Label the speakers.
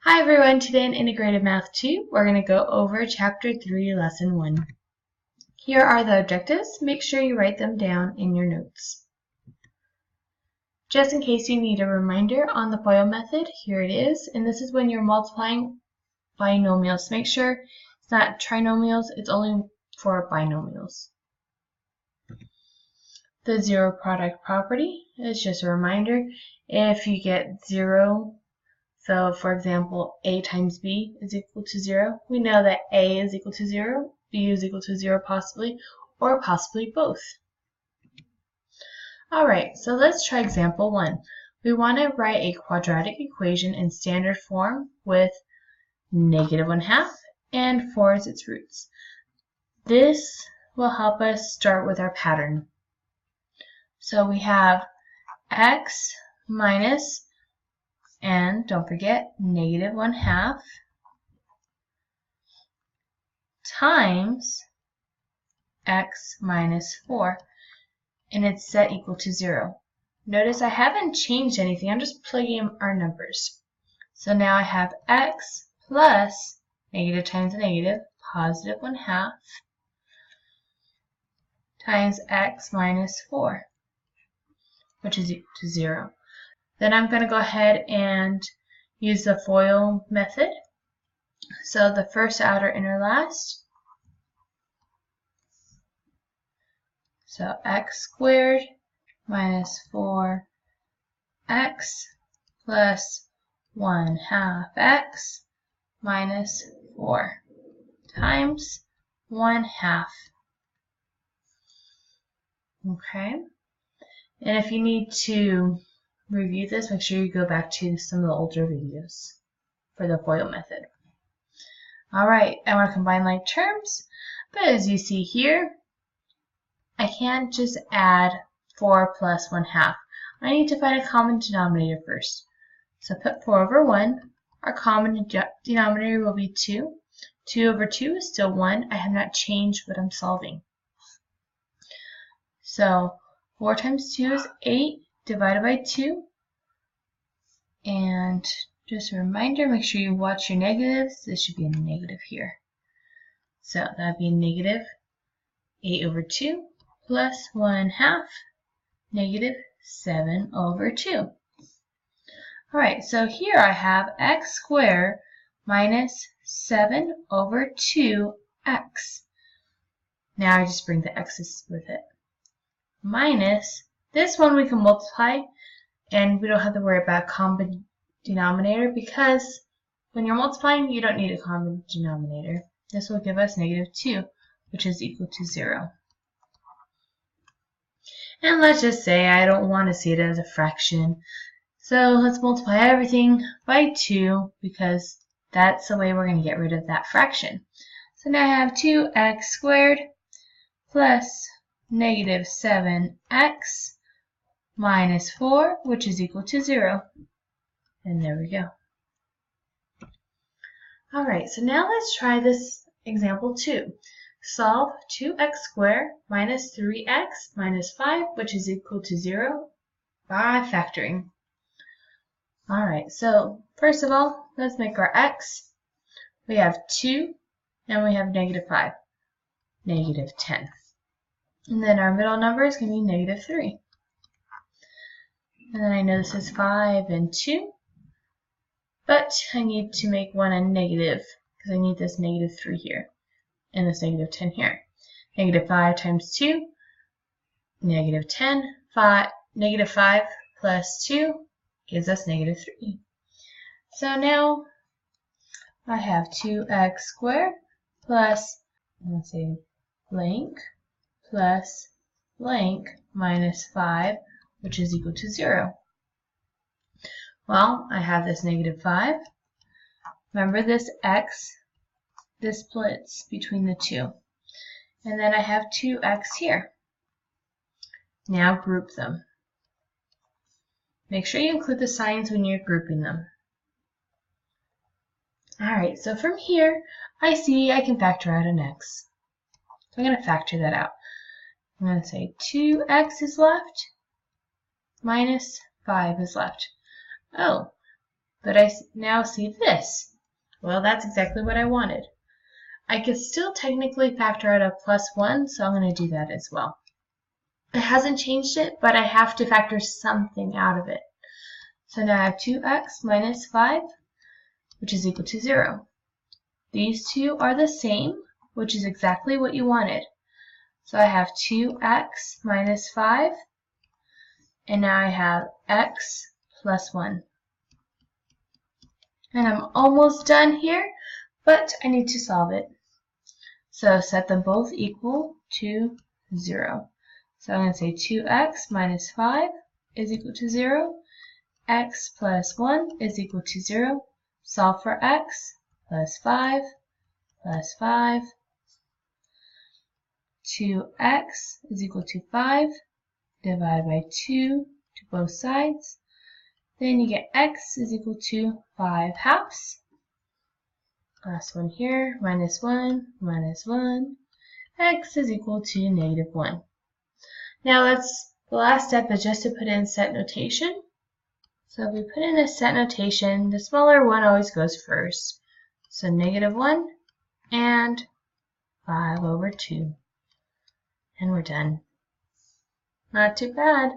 Speaker 1: Hi everyone, today in Integrated Math 2, we're going to go over Chapter 3, Lesson 1. Here are the objectives. Make sure you write them down in your notes. Just in case you need a reminder on the FOIL method, here it is. And this is when you're multiplying binomials. Make sure it's not trinomials, it's only for binomials. The zero product property is just a reminder. If you get 0, so, for example, a times b is equal to 0. We know that a is equal to 0, b is equal to 0 possibly, or possibly both. Alright, so let's try example 1. We want to write a quadratic equation in standard form with -1/2 and 4 as its roots. This will help us start with our pattern. So we have x minus, and don't forget, -1/2 times x minus 4, and it's set equal to 0. Notice I haven't changed anything, I'm just plugging in our numbers. So now I have x plus negative times a negative, +1/2, times x minus 4, which is equal to 0. Then I'm going to go ahead and use the FOIL method. So the first outer inner last. So x squared minus 4x plus 1/2 x minus 4 times 1/2. Okay. And if you need to review this, make sure you go back to some of the older videos for the FOIL method. Alright, I want to combine like terms, but as you see here, I can't just add 4 plus 1/2. I need to find a common denominator first. So put 4 over 1. Our common denominator will be 2. 2 over 2 is still 1. I have not changed what I'm solving. So 4 times 2 is 8. Divided by 2, and just a reminder, make sure you watch your negatives. This should be a negative here. So that would be negative 8 over 2 plus 1/2, negative 7 over 2. Alright, so here I have x squared minus 7 over 2x. Now I just bring the x's with it. Minus, this one we can multiply, and we don't have to worry about common denominator because when you're multiplying, you don't need a common denominator. This will give us -2, which is equal to 0. And let's just say I don't want to see it as a fraction. So let's multiply everything by 2 because that's the way we're going to get rid of that fraction. So now I have 2x squared plus -7x minus 4, which is equal to 0. And there we go. Alright, so now let's try this example 2. Solve 2x squared minus 3x minus 5, which is equal to 0 by factoring. Alright, so first of all, let's make our x. We have 2, and we have -5, -10. And then our middle number is going to be -3. And then I know this is 5 and 2, but I need to make one a negative because I need this -3 here and this -10 here. -5 times 2, -10, -5 plus 2 gives us -3. So now I have 2x squared plus, let's say, blank plus blank minus 5, which is equal to 0. Well, I have this -5. Remember this x, this splits between the two. And then I have 2x here. Now group them. Make sure you include the signs when you're grouping them. Alright, so from here, I see I can factor out an x. So I'm going to factor that out. I'm going to say 2x is left minus 5 is left. Oh, but I now see this. Well, that's exactly what I wanted. I could still technically factor out a +1, so I'm going to do that as well. It hasn't changed it, but I have to factor something out of it. So now I have 2x minus 5, which is equal to 0. These two are the same, which is exactly what you wanted. So I have 2x minus 5, and now I have x plus 1. And I'm almost done here, but I need to solve it. So set them both equal to 0. So I'm going to say 2x minus 5 is equal to 0. X plus 1 is equal to 0. Solve for x plus 5 plus 5. 2x is equal to 5. Divide by 2 to both sides. Then you get x is equal to 5 halves. Last one here, minus 1, minus 1. X is equal to -1. Now the last step is just to put in set notation. So if we put in a set notation, the smaller one always goes first. So -1 and 5/2. And we're done. Not too bad.